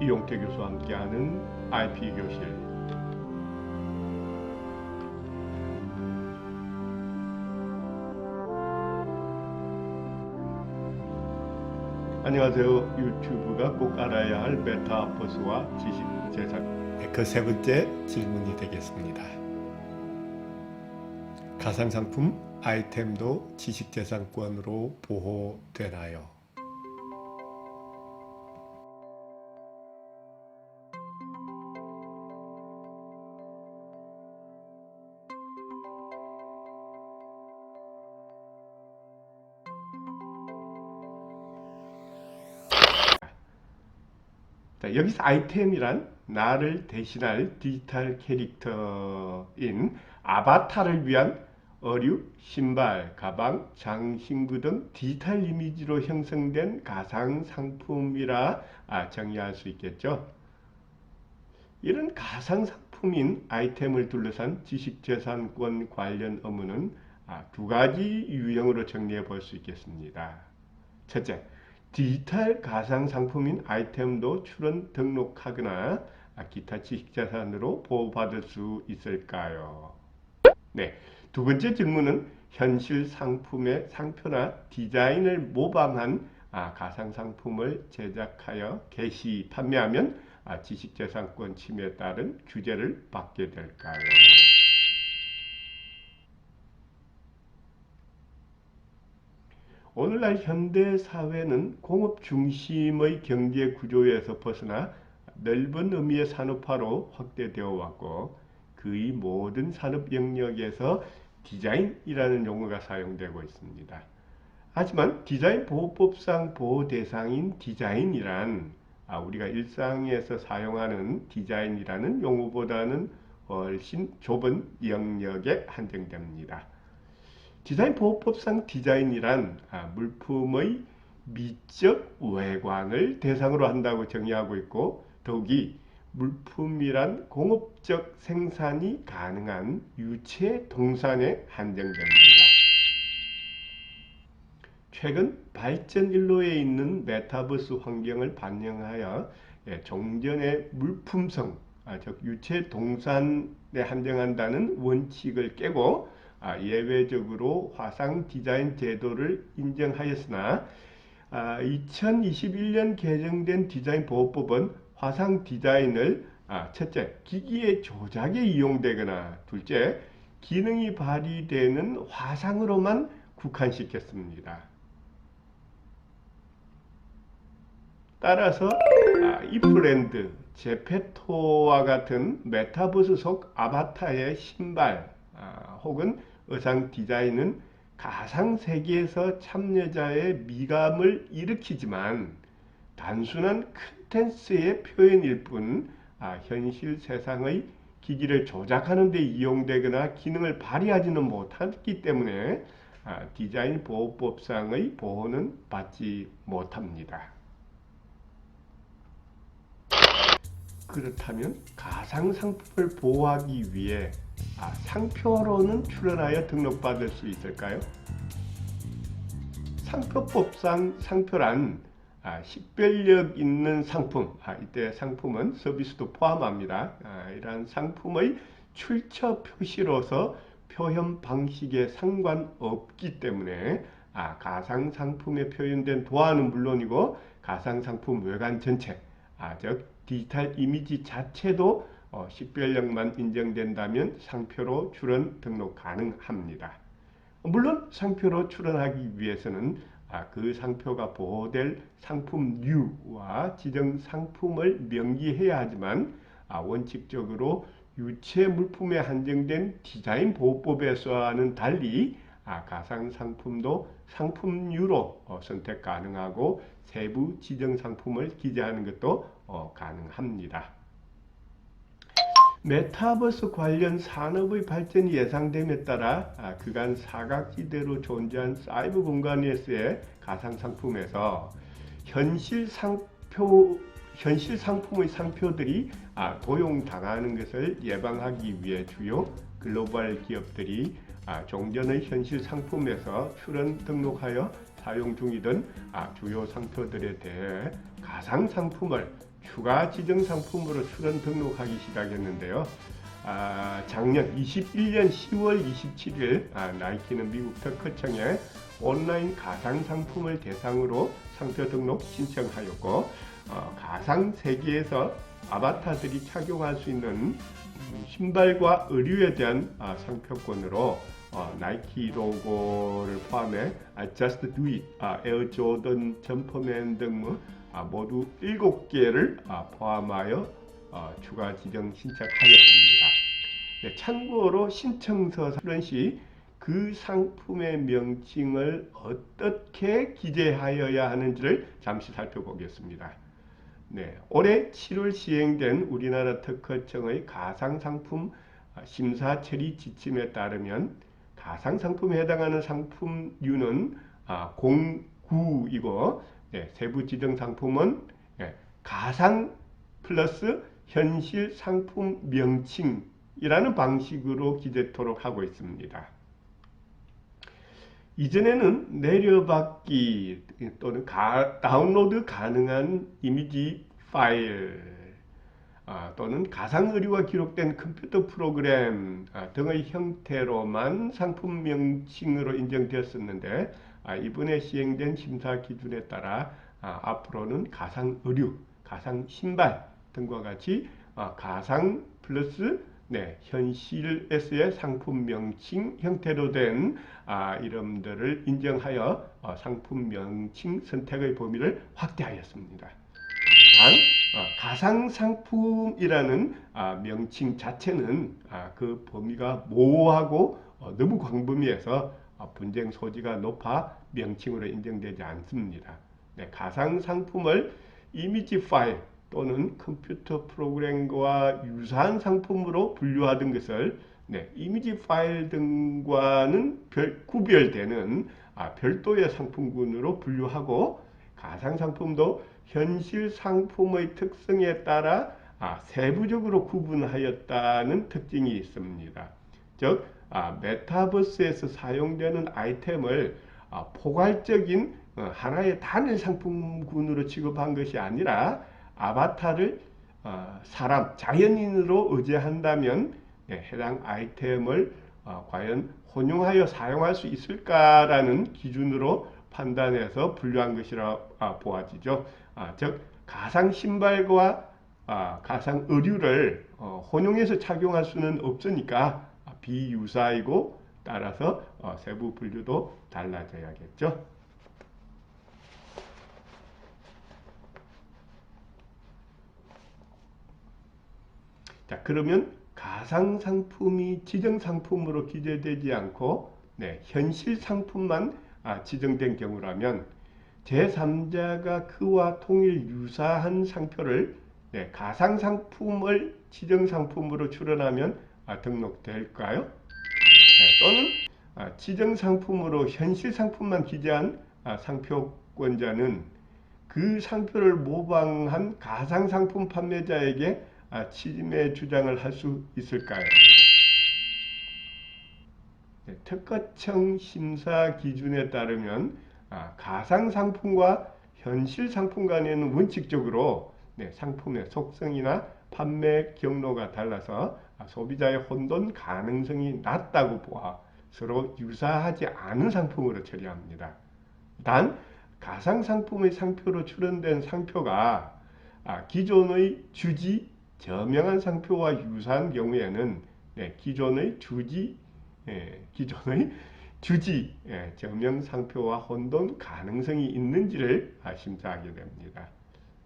이용태 교수와 함께하는 IP 교실. 안녕하세요. 유튜브가 꼭 알아야 할 메타버스와 지식재산. 그 세 번째 질문이 되겠습니다. 가상상품 아이템도 지식재산권으로 보호되나요? 자, 여기서 아이템이란 나를 대신할 디지털 캐릭터인 아바타를 위한 의류, 신발, 가방, 장신구 등 디지털 이미지로 형성된 가상 상품이라 정의할 수 있겠죠. 이런 가상 상품인 아이템을 둘러싼 지식재산권 관련 의무는 두 가지 유형으로 정리해 볼 수 있겠습니다. 첫째, 디지털 가상 상품인 아이템도 출원 등록하거나 기타 지식재산으로 보호받을 수 있을까요? 네. 두 번째 질문은 현실 상품의 상표나 디자인을 모방한 가상 상품을 제작하여 게시, 판매하면 지식재산권 침해에 따른 규제를 받게 될까요? 오늘날 현대 사회는 공업 중심의 경제 구조에서 벗어나 넓은 의미의 산업화로 확대되어 왔고, 그의 모든 산업 영역에서 디자인이라는 용어가 사용되고 있습니다. 하지만 디자인 보호법상 보호 대상인 디자인이란 우리가 일상에서 사용하는 디자인이라는 용어보다는 훨씬 좁은 영역에 한정됩니다. 디자인 보호법상 디자인이란 물품의 미적 외관을 대상으로 한다고 정의하고 있고, 더욱이 물품이란 공업적 생산이 가능한 유체 동산에 한정됩니다. 최근 발전 일로에 있는 메타버스 환경을 반영하여 종전의 물품성, 즉 유체 동산에 한정한다는 원칙을 깨고 예외적으로 화상 디자인 제도를 인정하였으나 2021년 개정된 디자인 보호법은 화상 디자인을 첫째, 기기의 조작에 이용되거나 둘째, 기능이 발휘되는 화상으로만 국한시켰습니다. 따라서 이프랜드, 제페토와 같은 메타버스 속 아바타의 신발 혹은 의상 디자인은 가상 세계에서 참여자의 미감을 일으키지만 단순한 컨텐츠의 표현일 뿐 현실 세상의 기기를 조작하는 데 이용되거나 기능을 발휘하지는 못하기 때문에 디자인 보호법상의 보호는 받지 못합니다. 그렇다면 가상 상품을 보호하기 위해 상표로는 출원하여 등록받을 수 있을까요? 상표법상 상표란 식별력 있는 상품, 이때 상품은 서비스도 포함합니다. 이러한 상품의 출처 표시로서 표현 방식에 상관없기 때문에 가상 상품에 표현된 도안은 물론이고 가상 상품 외관 전체, 즉 디지털 이미지 자체도 식별력만 인정된다면 상표로 출원 등록 가능합니다. 물론 상표로 출원하기 위해서는 그 상표가 보호될 상품류와 지정 상품을 명기해야 하지만 원칙적으로 유체 물품에 한정된 디자인 보호법에서와는 달리 가상 상품도 상품류로 선택 가능하고 세부 지정 상품을 기재하는 것도 가능합니다. 메타버스 관련 산업의 발전이 예상됨에 따라 그간 사각지대로 존재한 사이버 공간에서의 가상상품에서 현실 상품의 상표들이 도용당하는 것을 예방하기 위해 주요 글로벌 기업들이 종전의 현실 상품에서 출원 등록하여 사용 중이던 주요 상표들에 대해 가상 상품을 추가 지정 상품으로 출원 등록하기 시작했는데요. 작년 21년 10월 27일 나이키는 미국 특허청에 온라인 가상 상품을 대상으로 상표 등록 신청하였고, 가상 세계에서 아바타들이 착용할 수 있는 신발과 의류에 대한 상표권으로 나이키 로고를 포함해 Just Do It, 에어 조던 점퍼맨 등 모두 7개를 포함하여 추가 지정 신청하였습니다. 네, 참고로 신청서 수령 시 그 상품의 명칭을 어떻게 기재하여야 하는지를 잠시 살펴보겠습니다. 네, 올해 7월 시행된 우리나라 특허청의 가상상품 심사 처리 지침에 따르면 가상상품에 해당하는 상품류는 09이고, 세부 지정 상품은 가상 플러스 현실 상품 명칭이라는 방식으로 기재토록 하고 있습니다. 이전에는 내려받기 또는 다운로드 가능한 이미지 파일 또는 가상 의류가 기록된 컴퓨터 프로그램 등의 형태로만 상품 명칭으로 인정되었었는데, 이번에 시행된 심사 기준에 따라 앞으로는 가상 의류, 가상 신발 등과 같이 가상 플러스 현실에서의 상품 명칭 형태로 된 이름들을 인정하여 상품 명칭 선택의 범위를 확대하였습니다. 단, 가상 상품이라는 명칭 자체는 그 범위가 모호하고 너무 광범위해서 분쟁 소지가 높아 명칭으로 인정되지 않습니다. 가상 상품을 이미지 파일 또는 컴퓨터 프로그램과 유사한 상품으로 분류하던 것을 이미지 파일 등과는 구별되는 별도의 상품군으로 분류하고, 가상 상품도 현실 상품의 특성에 따라 세부적으로 구분하였다는 특징이 있습니다. 즉, 메타버스에서 사용되는 아이템을 포괄적인 하나의 단일 상품군으로 취급한 것이 아니라 아바타를 사람, 자연인으로 의제한다면 해당 아이템을 과연 혼용하여 사용할 수 있을까라는 기준으로 판단해서 분류한 것이라 보아지죠. 즉, 가상 신발과 가상 의류를 혼용해서 착용할 수는 없으니까 비유사이고, 따라서 세부 분류도 달라져야겠죠. 자, 그러면 가상 상품이 지정 상품으로 기재되지 않고 현실 상품만 지정된 경우라면 제3자가 그와 동일 유사한 상표를 가상 상품을 지정 상품으로 출원하면 등록될까요? 또는 지정 상품으로 현실 상품만 기재한 상표권자는 그 상표를 모방한 가상 상품 판매자에게 침해 주장을 할 수 있을까요? 특허청 심사 기준에 따르면 가상 상품과 현실 상품 간에는 원칙적으로 상품의 속성이나 판매 경로가 달라서 소비자의 혼돈 가능성이 낮다고 보아 서로 유사하지 않은 상품으로 처리합니다. 단, 가상 상품의 상표로 출원된 상표가 기존의 주지 저명한 상표와 유사한 경우에는 기존의 주지 저명 상표와 혼돈 가능성이 있는지를 심사하게 됩니다.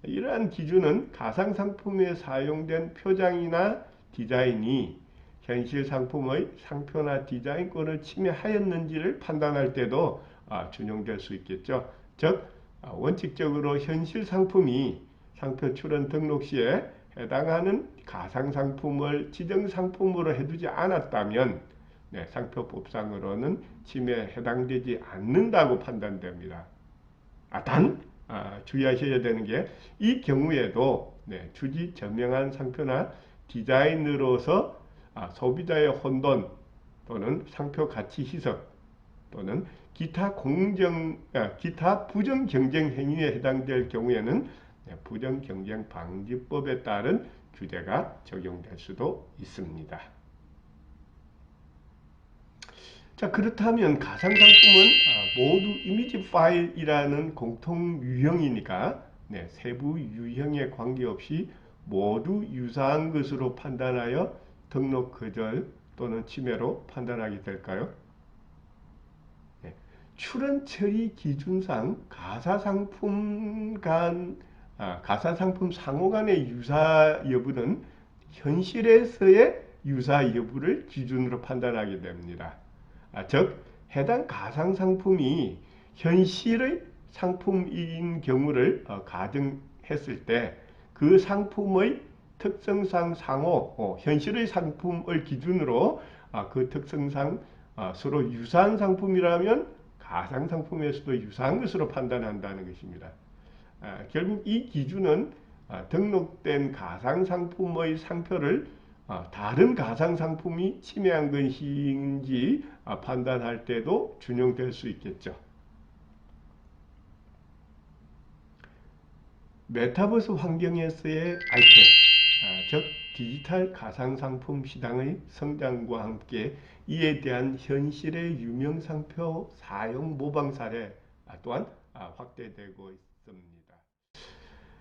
이러한 기준은 가상 상품에 사용된 표장이나 디자인이 현실 상품의 상표나 디자인권을 침해하였는지를 판단할 때도 준용될 수 있겠죠. 즉, 원칙적으로 현실 상품이 상표 출원 등록 시에 해당하는 가상 상품을 지정 상품으로 해두지 않았다면 상표법상으로는 침해에 해당되지 않는다고 판단됩니다. 단 주의하셔야 되는 게, 이 경우에도 주지 저명한 상표나 디자인으로서 소비자의 혼돈 또는 상표 가치 희석 또는 기타 부정 경쟁 행위에 해당될 경우에는 부정 경쟁 방지법에 따른 규제가 적용될 수도 있습니다. 자, 그렇다면 가상상품은 모두 이미지 파일이라는 공통 유형이니까 세부 유형에 관계없이 모두 유사한 것으로 판단하여 등록 거절 또는 침해로 판단하게 될까요? 출원 처리 기준상 가사상품 상호 간의 유사 여부는 현실에서의 유사 여부를 기준으로 판단하게 됩니다. 즉 해당 가상상품이 현실의 상품인 경우를 가정했을 때 그 상품의 특성상 현실의 상품을 기준으로 그 특성상 서로 유사한 상품이라면 가상상품에서도 유사한 것으로 판단한다는 것입니다. 결국 이 기준은 등록된 가상상품의 상표를 다른 가상상품이 침해한 것인지 판단할 때도 준용될 수 있겠죠. 메타버스 환경에서의 아이템, 즉 디지털 가상상품 시장의 성장과 함께 이에 대한 현실의 유명상표 사용 모방 사례 또한 확대되고 있습니다.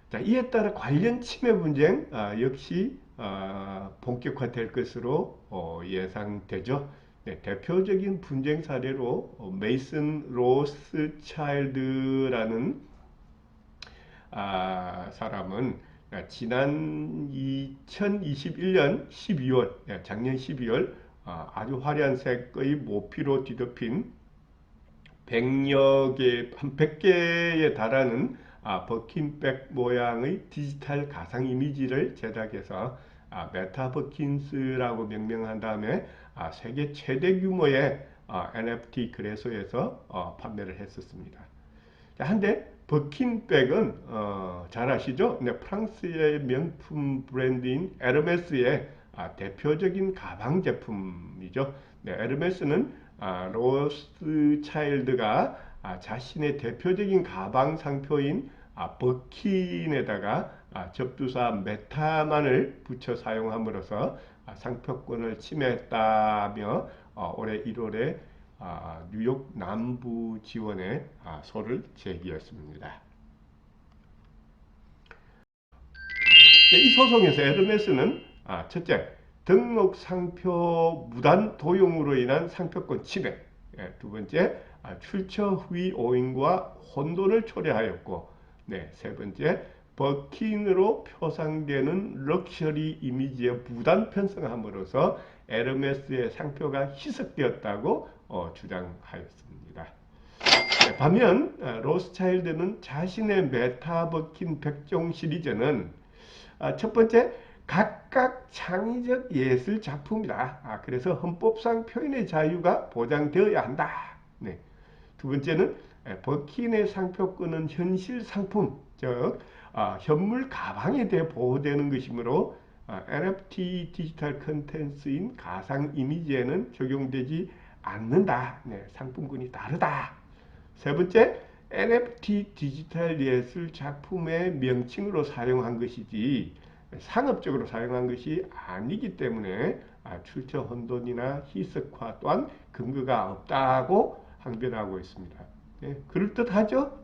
자, 이에 따라 관련 침해 분쟁 역시 본격화될 것으로 예상되죠. 대표적인 분쟁 사례로 메이슨 로스차일드라는 사람은 지난 2021년 12월, 작년 12월 아주 화려한 색의 모피로 뒤덮인 100개에 달하는 버킨백 모양의 디지털 가상 이미지를 제작해서 메타 버킨스라고 명명한 다음에 세계 최대 규모의 NFT 거래소에서 판매를 했었습니다. 한데 버킨백은 잘 아시죠? 프랑스의 명품 브랜드인 에르메스의 대표적인 가방 제품이죠. 에르메스는 로스차일드가 자신의 대표적인 가방 상표인 버킨에다가 접두사 메타만을 붙여 사용함으로써 상표권을 침해했다며 올해 1월에 뉴욕 남부 지원에 소를 제기했습니다. 이 소송에서 에르메스는 첫째, 등록 상표 무단 도용으로 인한 상표권 침해, 두 번째, 출처 후의 오인과 혼돈을 초래하였고, 세 번째, 버킨으로 표상되는 럭셔리 이미지의 무단 편성함으로써 에르메스의 상표가 희석되었다고 주장하였습니다. 반면 로스차일드는 자신의 메타 버킨 백종 시리즈는 첫 번째, 각각 창의적 예술 작품이다. 그래서 헌법상 표현의 자유가 보장되어야 한다. 두 번째는 버킨의 상표권은 현실 상품, 즉 현물 가방에 대해 보호되는 것이므로 NFT 디지털 컨텐츠인 가상 이미지에는 적용되지 않는다. 상품군이 다르다. 세 번째, NFT 디지털 예술 작품의 명칭으로 사용한 것이지 상업적으로 사용한 것이 아니기 때문에 출처 혼돈이나 희석화 또한 근거가 없다고 항변하고 있습니다. 그럴듯하죠?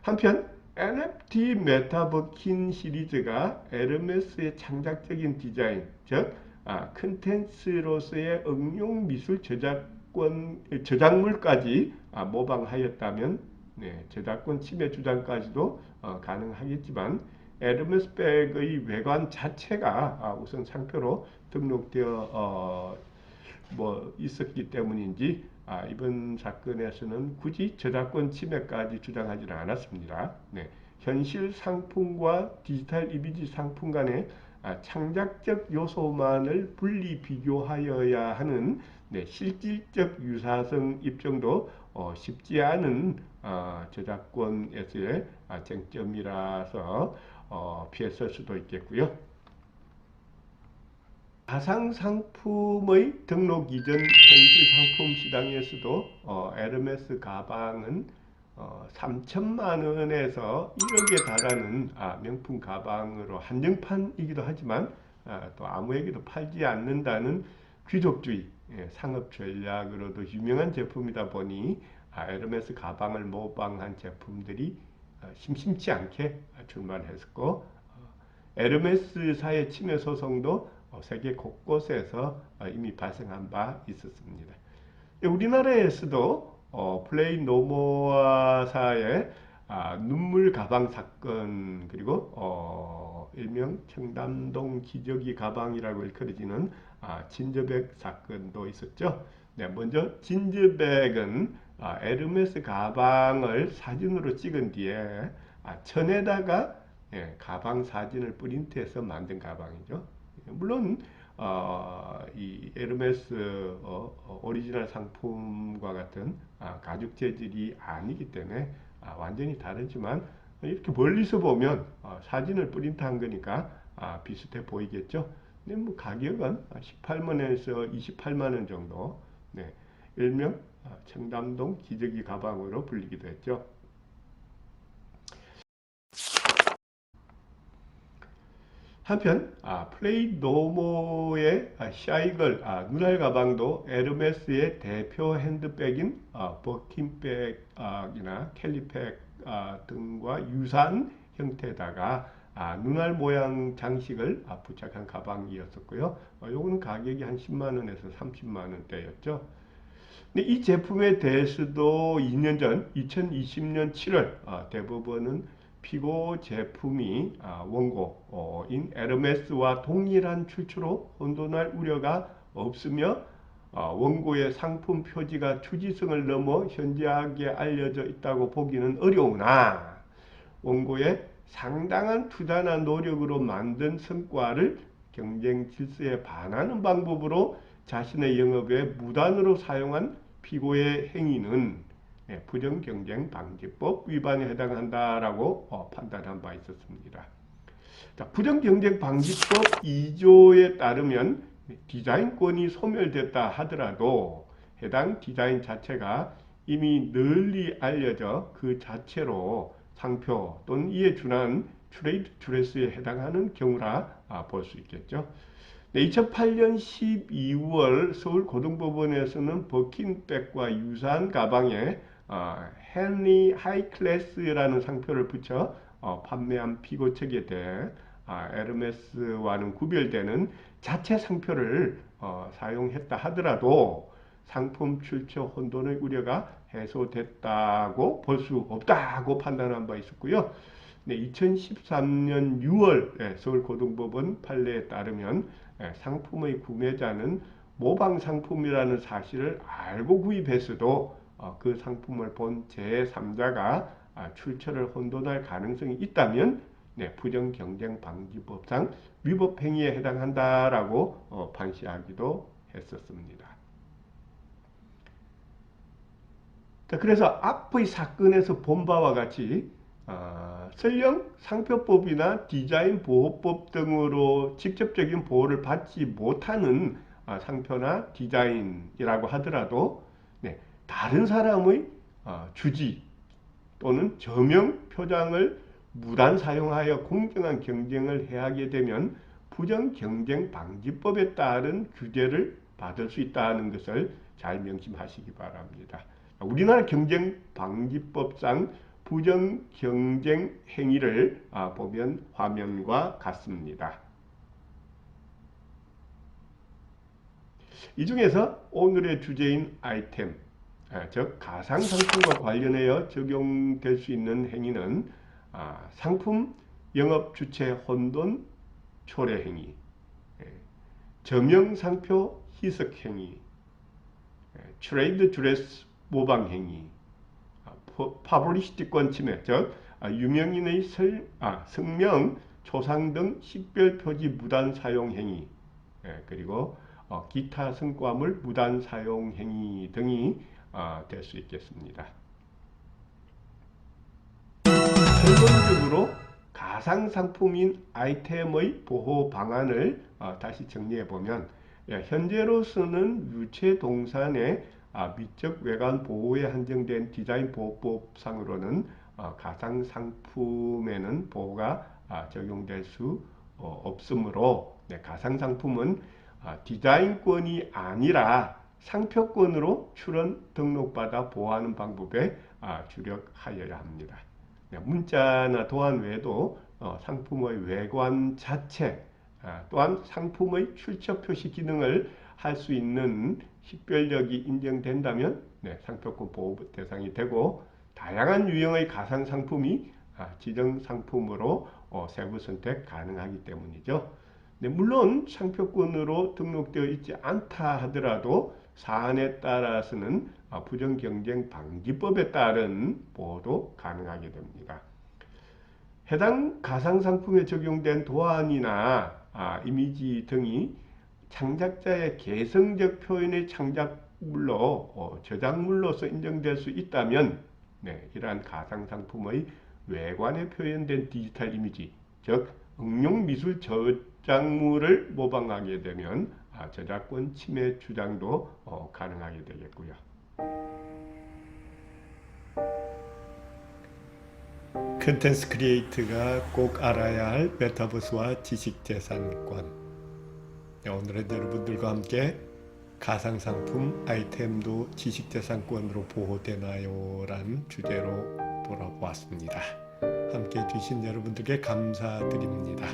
한편 NFT 메타버킨 시리즈가 에르메스의 창작적인 디자인, 즉 컨텐츠로서의 응용 미술 저작물까지 모방하였다면 저작권 침해 주장까지도 가능하겠지만 에르메스 백의 외관 자체가 우선 상표로 등록되어 있었기 때문인지 이번 사건에서는 굳이 저작권 침해까지 주장하지는 않았습니다. 현실 상품과 디지털 이미지 상품 간의 창작적 요소만을 분리 비교하여야 하는 실질적 유사성 입증도 쉽지 않은 저작권에서의 쟁점이라서 피했을 수도 있겠고요. 가상 상품의 등록 이전 현실 상품 시장에서도 에르메스 가방은 3천만 원에서 1억에 달하는 명품 가방으로 한정판이기도 하지만 또 아무에게도 팔지 않는다는 귀족주의 상업 전략으로도 유명한 제품이다 보니 에르메스 가방을 모방한 제품들이 심심치 않게 출마했었고 에르메스사의 침해 소송도 세계 곳곳에서 이미 발생한 바 있었습니다. 우리나라에서도 플레이 노모아사의 눈물 가방 사건 그리고 일명 청담동 기저귀 가방이라고 일컬어지는 진저백 사건도 있었죠. 네, 먼저 진저백은 에르메스 가방을 사진으로 찍은 뒤에 천에다가 가방 사진을 프린트해서 만든 가방이죠. 물론 이 에르메스 오리지널 상품과 같은 가죽 재질이 아니기 때문에 완전히 다르지만 이렇게 멀리서 보면 사진을 프린트한 거니까 비슷해 보이겠죠. 근데 뭐 가격은 18만원에서 28만원 정도. 네, 일명 청담동 기저귀 가방으로 불리기도 했죠. 한편 플레이노모의 샤이걸 눈알 가방도 에르메스의 대표 핸드백인 버킨백이나 캘리백 등과 유사한 형태에다가 눈알 모양 장식을 부착한 가방이었었고요. 요거는 가격이 한 10만원에서 30만원대였죠. 근데 이 제품에 대해서도 2년 전 2020년 7월 대법원은 피고 제품이 원고인 에르메스와 동일한 출처로 혼돈할 우려가 없으며 원고의 상품 표지가 추지성을 넘어 현저하게 알려져 있다고 보기는 어려우나 원고의 상당한 투자나 노력으로 만든 성과를 경쟁 질서에 반하는 방법으로 자신의 영업에 무단으로 사용한 피고의 행위는 부정경쟁방지법 위반에 해당한다라고 판단한 바 있었습니다. 자, 부정경쟁방지법 2조에 따르면 디자인권이 소멸됐다 하더라도 해당 디자인 자체가 이미 널리 알려져 그 자체로 상표 또는 이에 준한 트레이드 드레스에 해당하는 경우라 볼 수 있겠죠. 2008년 12월 서울고등법원에서는 버킨백과 유사한 가방에 헨리 하이클래스라는 상표를 붙여 판매한 피고 측에 대해 에르메스와는 구별되는 자체 상표를 사용했다 하더라도 상품 출처 혼돈의 우려가 해소됐다고 볼 수 없다고 판단한 바 있었고요. 2013년 6월 서울고등법원 판례에 따르면 상품의 구매자는 모방 상품이라는 사실을 알고 구입했어도 그 상품을 본 제3자가 출처를 혼돈할 가능성이 있다면 부정경쟁방지법상 위법 행위에 해당한다라고 판시하기도 했었습니다. 자, 그래서 앞의 사건에서 본 바와 같이 설령 상표법이나 디자인 보호법 등으로 직접적인 보호를 받지 못하는 상표나 디자인이라고 하더라도 다른 사람의 주지 또는 저명 표장을 무단 사용하여 공정한 경쟁을 해하게 되면 부정경쟁방지법에 따른 규제를 받을 수 있다는 것을 잘 명심하시기 바랍니다. 우리나라 경쟁방지법상 부정경쟁 행위를 보면 화면과 같습니다. 이 중에서 오늘의 주제인 아이템, 즉 가상상품과 관련하여 적용될 수 있는 행위는 상품 영업 주체 혼돈 초래 행위, 저명상표 희석 행위, 트레이드 드레스 모방 행위, 파블리시티권 침해, 즉 유명인의 성명, 초상 등 식별 표지 무단 사용 행위, 그리고 기타 성과물 무단 사용 행위 등이 될 수 있겠습니다. 결론적으로 가상상품인 아이템의 보호 방안을 다시 정리해 보면, 현재로서는 유체 동산의 미적 외관 보호에 한정된 디자인 보호법상으로는 가상상품에는 보호가 적용될 수 없으므로, 가상상품은 디자인권이 아니라 상표권으로 출원 등록받아 보호하는 방법에 주력하여야 합니다. 문자나 도안 외에도 상품의 외관 자체, 또한 상품의 출처 표시 기능을 할 수 있는 식별력이 인정된다면 상표권 보호 대상이 되고, 다양한 유형의 가상 상품이 지정 상품으로 세부 선택 가능하기 때문이죠. 물론 상표권으로 등록되어 있지 않다 하더라도 사안에 따라서는 부정경쟁 방지법에 따른 보호도 가능하게 됩니다. 해당 가상상품에 적용된 도안이나 이미지 등이 창작자의 개성적 표현의 창작물로 저작물로서 인정될 수 있다면, 이러한 가상상품의 외관에 표현된 디지털 이미지, 즉 응용미술 저작물을 모방하게 되면 저작권 침해 주장도 가능하게 되겠고요. 컨텐츠 크리에이터가 꼭 알아야 할 메타버스와 지식재산권. 오늘은 여러분들과 함께 가상상품 아이템도 지식재산권으로 보호되나요? 라는 주제로 돌아보았습니다. 함께 해주신 여러분들께 감사드립니다.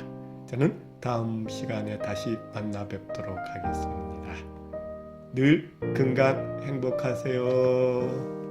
저는 다음 시간에 다시 만나 뵙도록 하겠습니다. 늘 건강 행복하세요.